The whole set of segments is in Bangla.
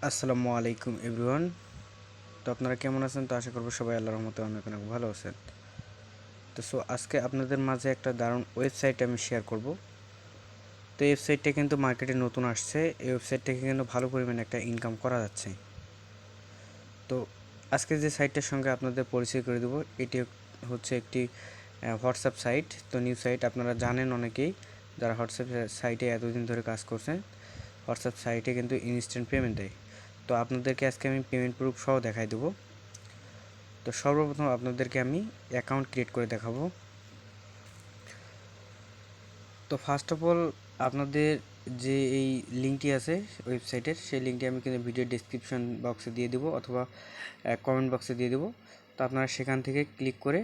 আসসালামু আলাইকুম এভরিওয়ান। তো আপনারা কেমন আছেন? তো আশা করবো সবাই আল্লাহর রহমতে অনেক অনেক ভালো আছেন। তো আজকে আপনাদের মাঝে একটা দারুণ ওয়েবসাইট আমি শেয়ার করব। তো এই ওয়েবসাইটটা কিন্তু মার্কেটে নতুন আসছে। এই ওয়েবসাইট থেকে কিন্তু ভালো পরিমাণে একটা ইনকাম করা যাচ্ছে। তো আজকে যে সাইটটার সঙ্গে আপনাদের পরিচয় করে দেবো, এটি হচ্ছে একটি হোয়াটসঅ্যাপ সাইট। তো নিউ সাইট আপনারা জানেন অনেকেই, যারা হোয়াটসঅ্যাপ সাইটে এতদিন ধরে কাজ করছেন। হোয়াটসঅ্যাপ সাইটে কিন্তু ইনস্ট্যান্ট পেমেন্ট দেয়। তো আপনাদেরকে আজকে আমি পেমেন্ট প্রুফ সহ দেখাই দেবো। তো সর্বপ্রথম আপনাদেরকে আমি অ্যাকাউন্ট ক্রিয়েট করে দেখাবো। তো ফার্স্ট অফ অল আপনাদের যে এই লিঙ্কটি আছে ওয়েবসাইটের, সেই লিঙ্কটি আমি কিন্তু ভিডিও ডেসক্রিপশন বক্সে দিয়ে দেবো অথবা কমেন্ট বক্সে দিয়ে দেবো। তো আপনারা সেখান থেকে ক্লিক করে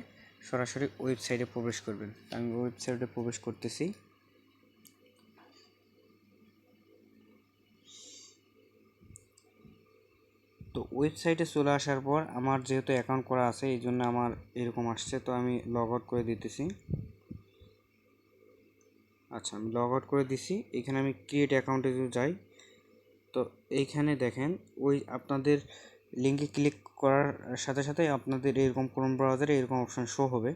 সরাসরি ওয়েবসাইটে প্রবেশ করবেন। আমি ওয়েবসাইটে প্রবেশ করতেছি। তো ওয়েবসাইটে চলে আসার পর আমার যেহেতু অ্যাকাউন্ট করা আছে, এই জন্য আমার এরকম আসছে। তো আমি লগ আউট করে দিতেছি। আচ্ছা, আমি লগ আউট করে দিছি। এখানে আমি ক্রিয়েট অ্যাকাউন্টে যদি যাই, তো এইখানে দেখেন ওই আপনাদের লিঙ্কে ক্লিক করার সাথে সাথে আপনাদের এরকম ক্রোম ব্রাউজারে এরকম অপশন শো হবে।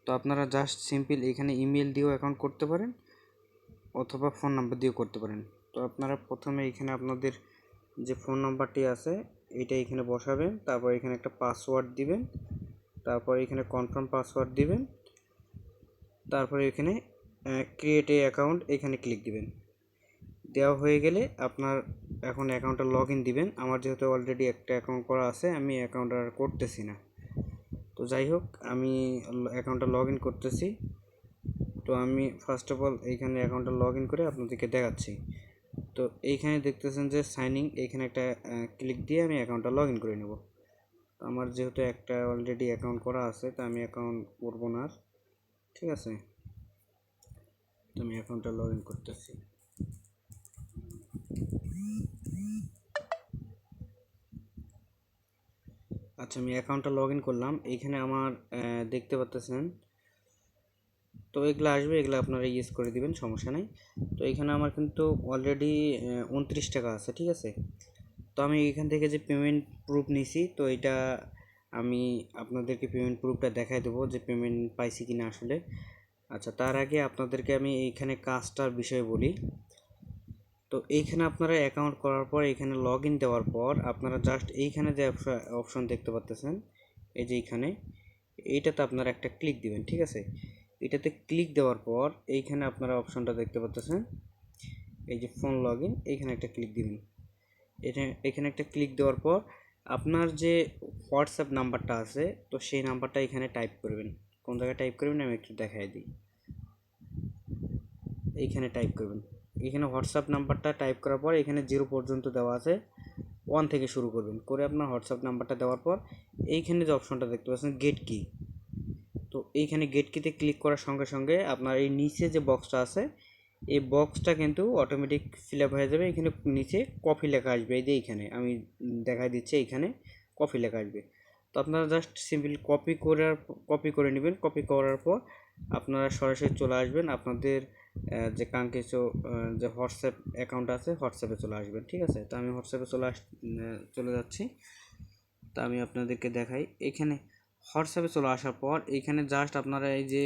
তো আপনারা জাস্ট সিম্পল এখানে ইমেল দিয়েও অ্যাকাউন্ট করতে পারেন অথবা ফোন নাম্বার দিয়েও করতে পারেন। তো আপনারা প্রথমে এখানে আপনাদের যে ফোন নাম্বারটি আছে এটা এখানে বসাবেন, তারপর এখানে একটা পাসওয়ার্ড দিবেন, তারপর এখানে কনফার্ম পাসওয়ার্ড দিবেন, তারপরে এখানে ক্রিয়েট এ অ্যাকাউন্ট এখানে ক্লিক দিবেন। দেওয়া হয়ে গেলে আপনার এখন অ্যাকাউন্টটা লগ ইন দিবেন। আমার যেহেতু অলরেডি একটা অ্যাকাউন্ট করা আছে, আমি অ্যাকাউন্ট আর করতেছি না। তো যাই হোক, আমি অ্যাকাউন্টটা লগ ইন করতেছি। তো আমি ফার্স্ট অফ অল এইখানে অ্যাকাউন্টটা লগ ইন করে আপনাদেরকে দেখাচ্ছি। তো এইখানে দেখতেছেন যে সাইনিং, এইখানে একটা ক্লিক দিয়ে আমি অ্যাকাউন্টটা লগ ইন করে নেব। আমার যেহেতু একটা অলরেডি অ্যাকাউন্ট করা আছে, তো আমি অ্যাকাউন্ট করবো না আর। ঠিক আছে, তো আমি অ্যাকাউন্টটা লগ ইন করতেছি। আচ্ছা, আমি অ্যাকাউন্টটা লগ ইন করলাম। এইখানে আমার দেখতে পাচ্তেছেন, তো এগুলো আসবে, এগুলো আপনারা ইউজ করে দিবেন, সমস্যা নেই। তো এখানে আমার কিন্তু অলরেডি 29 টাকা আছে। ঠিক আছে, তো আমি এখান থেকে যে পেমেন্ট প্রুফ নিছি, তো এটা আমি আপনাদেরকে পেমেন্ট প্রুফটা দেখাই দেবো যে পেমেন্ট পাইছি কি না আসলে। আচ্ছা, তার আগে আপনাদেরকে আমি এইখানে কাজটার বিষয়ে বলি। তো এইখানে আপনারা অ্যাকাউন্ট করার পর এখানে লগ ইন দেওয়ার পর আপনারা জাস্ট এইখানে যে অপশন দেখতে পাচ্তেছেন, এই যে এইখানে, এইটাতে আপনারা একটা ক্লিক দিবেন। ঠিক আছে, এটাতে ক্লিক দেওয়ার পর এইখানে আপনারা অপশনটা দেখতে পাচ্তেছেন, এই যে ফোন লগ ইন, এইখানে একটা ক্লিক দিবেন। এখানে একটা ক্লিক দেওয়ার পর আপনার যে হোয়াটসঅ্যাপ নাম্বারটা আছে, তো সেই নাম্বারটা এখানে টাইপ করবেন। কোন জায়গায় টাইপ করবেন আমি একটু দেখাই দিই। এইখানে টাইপ করবেন। এখানে হোয়াটসঅ্যাপ নাম্বারটা টাইপ করার পর এখানে 0 পর্যন্ত দেওয়া আছে, 1 থেকে শুরু করবেন করে আপনার হোয়াটসঅ্যাপ নাম্বারটা দেওয়ার পর এইখানে যে অপশনটা দেখতে পাচ্ছেন গেট কি, তো এইখানে গেট কিতে ক্লিক করার সঙ্গে সঙ্গে আপনার এই নিচে যে বক্সটা আছে, এই বক্সটা কিন্তু অটোমেটিক ফিল আপ হয়ে যাবে। এখানে নিচে কপি লেখা আসবে, এই যে এইখানে আমি দেখাই দিচ্ছি, এইখানে কপি লেখা আসবে। তো আপনারা জাস্ট সিম্পল কপি করে নেবেন। কপি করার পর আপনারা সরাসরি চলে আসবেন আপনাদের যে কাঙ্ক্ষিত যে হোয়াটসঅ্যাপ অ্যাকাউন্ট আছে, হোয়াটসঅ্যাপে চলে আসবেন। ঠিক আছে, তো আমি হোয়াটসঅ্যাপে চলে যাচ্ছি। তো আমি আপনাদেরকে দেখাই, এখানে হোয়াটসঅ্যাপে চলে আসার পর এইখানে জাস্ট আপনারা এই যে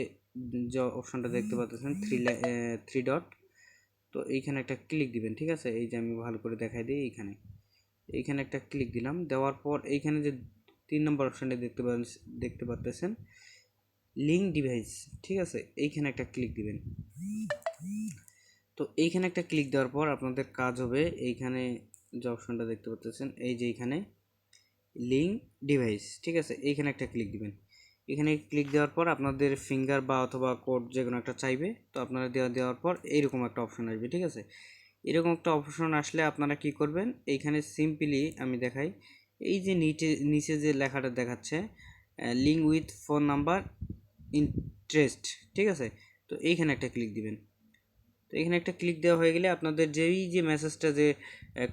যে অপশনটা দেখতে পাচ্ছেন, থ্রি ডট, তো এইখানে একটা ক্লিক দিবেন। ঠিক আছে, এই যে আমি ভালো করে দেখাই দিই, এইখানে একটা ক্লিক দিলাম। দেওয়ার পর এইখানে যে 3 নম্বর অপশানটা দেখতে পাচ্ছেন লিঙ্ক ডিভাইস। ঠিক আছে, এইখানে একটা ক্লিক দিবেন। তো এইখানে একটা ক্লিক দেওয়ার পর আপনাদের কাজ হবে, এইখানে যে অপশনটা দেখতে পাচ্ছেন, এই যে এইখানে লিঙ্ক ডিভাইস। ঠিক আছে, এইখানে একটা ক্লিক দিবেন। এখানে ক্লিক দেওয়ার পর আপনাদের ফিঙ্গার বা অথবা কোড যে কোনো একটা চাইবে। তো আপনারা দেওয়ার পর এইরকম একটা অপশন আসবে। ঠিক আছে, এরকম একটা অপশন আসলে আপনারা কি করবেন, এইখানে সিম্পলি আমি দেখাই, এই যে নিচে যে লেখাটা দেখাচ্ছে link with phone number interest. ঠিক আছে, তো এইখানে একটা ক্লিক দিবেন। তো এখানে একটা ক্লিক দেওয়া হয়ে গেলে আপনাদের যেই যে মেসেজটা যে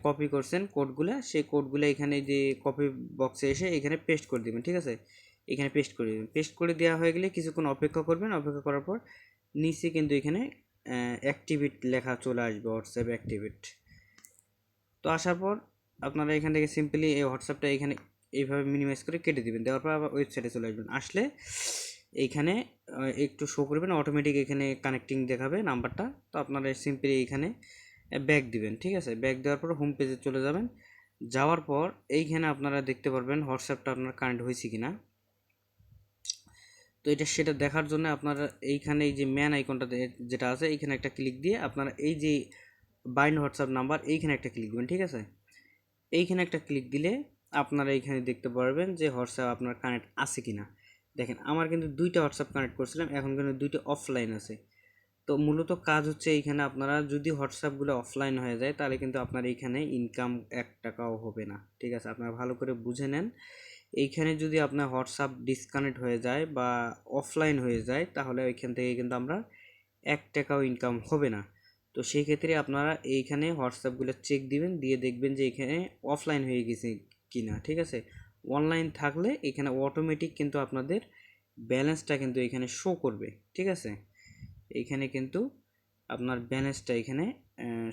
কপি করছেন কোডগুলো, সেই কোডগুলো এখানে যে কপি বক্সে এসে এখানে পেস্ট করে দেবেন। ঠিক আছে, এখানে পেস্ট করে দেবেন। পেস্ট করে দেওয়া হয়ে গেলে কিছুক্ষণ অপেক্ষা করবেন। অপেক্ষা করার পর নিচে কিন্তু এখানে অ্যাক্টিভেট লেখা চলে আসবে, হোয়াটসঅ্যাপ অ্যাক্টিভেট। তো আসার পর আপনারা এখান থেকে সিম্পলি এই হোয়াটসঅ্যাপটা এখানে এইভাবে মিনিমাইজ করে কেটে দিবেন, দেওয়ার পর আবার ওয়েবসাইটে চলে আসবেন। আসলে এইখানে একটু শো করবেন, অটোমেটিক এখানে কানেক্টিং দেখাবে নাম্বারটা। তো আপনারা সিম্পলি এইখানে ব্যাক দিবেন, ঠিক আছে। ব্যাক দেওয়ার পর হোম পেজে চলে যাবেন। যাওয়ার পর এইখানে আপনারা দেখতে পারবেন হোয়াটসঅ্যাপটা আপনার কানেক্ট হয়েছে কিনা। তো এটা সেটা দেখার জন্য আপনারা এইখানে এই যে ম্যান আইকনটা যেটা আছে এইখানে একটা ক্লিক দিয়ে আপনারা এই যে বাইন্ড হোয়াটসঅ্যাপ নাম্বার এইখানে একটা ক্লিক দিবেন, ঠিক আছে। এইখানে একটা ক্লিক দিলে আপনারা এইখানে দেখতে পারবেন যে হোয়াটসঅ্যাপ আপনার কানেক্ট আছে কিনা। দেখেন আমার কিন্তু দুইটা হোয়াটসঅ্যাপ কানেক্ট করছিলাম, এখন কিন্তু দুইটা অফলাইন আছে। তো মূলত কাজ হচ্ছে এইখানে আপনারা যদি হোয়াটসঅ্যাপগুলো অফলাইন হয়ে যায় তাহলে কিন্তু আপনার এইখানে ইনকাম 1 টাকাও হবে না, ঠিক আছে। আপনারা ভালো করে বুঝে নেন, এইখানে যদি আপনার হোয়াটসঅ্যাপ ডিসকানেক্ট হয়ে যায় বা অফলাইন হয়ে যায় তাহলে ওইখান থেকে কিন্তু আমরা 1 টাকাও ইনকাম হবে না। তো সেই ক্ষেত্রে আপনারা এইখানে হোয়াটসঅ্যাপগুলো চেক দিবেন, দিয়ে দেখবেন যে এখানে অফলাইন হয়ে গেছে কিনা, ঠিক আছে। অনলাইন থাকলে এখানে অটোমেটিক কিন্তু আপনাদের ব্যালেন্সটা কিন্তু এখানে শো করবে, ঠিক আছে। এইখানে কিন্তু আপনার ব্যালেন্সটা এখানে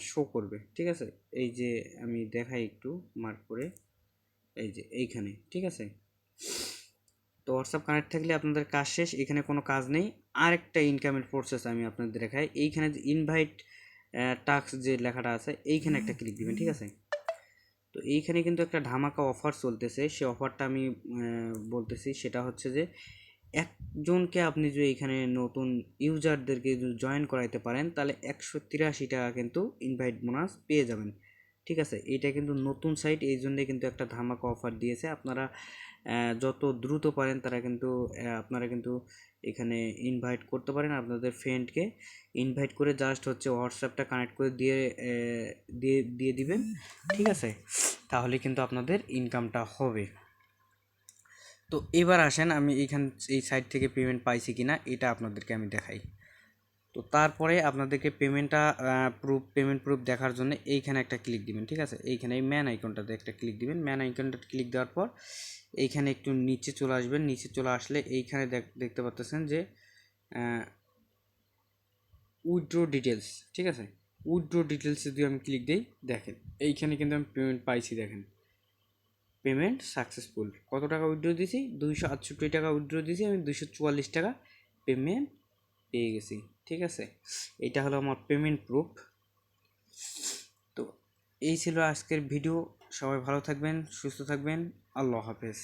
শো করবে, ঠিক আছে। এই যে আমি দেখাই একটু মার্ক করে, এই যে এইখানে, ঠিক আছে। তো হোয়াটসঅ্যাপ কানেক্ট থাকলে আপনাদের কাজ শেষ, এখানে কোনো কাজ নেই। আরেকটা ইনকামের প্রসেস আমি আপনাদের দেখাই। এইখানে যে ইনভাইট টাস্ক যে লেখাটা আছে এইখানে একটা ক্লিক দিবেন, ঠিক আছে। তো এইখানে কিন্তু একটা ধামাকা অফার চলতেছে, সে অফারটা আমি বলতেছি। সেটা হচ্ছে যে একজনকে আপনি যদি এখানে নতুন ইউজারদেরকে যদি জয়েন করাইতে পারেন তাহলে 183 টাকা কিন্তু ইনভাইট বোনাস পেয়ে যাবেন, ঠিক আছে। এটা কিন্তু নতুন সাইট, এই জন্যে কিন্তু একটা ধামাকা অফার দিয়েছে। আপনারা যত দ্রুত পারেন তারা কিন্তু আপনারা কিন্তু এখানে ইনভাইট করতে পারেন আপনাদের ফ্রেন্ডকে। ইনভাইট করে জাস্ট হচ্ছে হোয়াটসঅ্যাপটা কানেক্ট করে দিয়ে দিবেন, ঠিক আছে। তাহলে কিন্তু আপনাদের ইনকামটা হবে। তো এবার আসেন আমি এই সাইট থেকে পেমেন্ট পাইছি কিনা এটা আপনাদেরকে আমি দেখাই। তো তারপরে আপনাদেরকে পেমেন্ট প্রুফ দেখার জন্য এইখানে একটা ক্লিক দিবেন, ঠিক আছে। এইখানে এই ম্যান আইকনটাতে একটা ক্লিক দিবেন। ম্যান আইকনটা ক্লিক দেওয়ার পর এইখানে একটু নিচে চলে আসবেন। নিচে চলে আসলে এইখানে দেখতে পাচ্ছেন যে উইথড্র ডিটেলস, ঠিক আছে। উইথড্র ডিটেলসে যদি আমি ক্লিক দিই, দেখেন এইখানে কিন্তু আমি পেমেন্ট পাইছি। দেখেন পেমেন্ট সাকসেসফুল, কত টাকা উইথড্র দিয়েছি, 268 টাকা উইথড্র দিয়েছি আমি, 244 টাকা পেমেন্ট পেয়ে গেছি, ঠিক আছে। এটা হলো আমার পেমেন্ট প্রুফ। তো এই ছিল আজকের ভিডিও। সবাই ভালো থাকবেন, সুস্থ থাকবেন, আল্লাহ হাফেজ।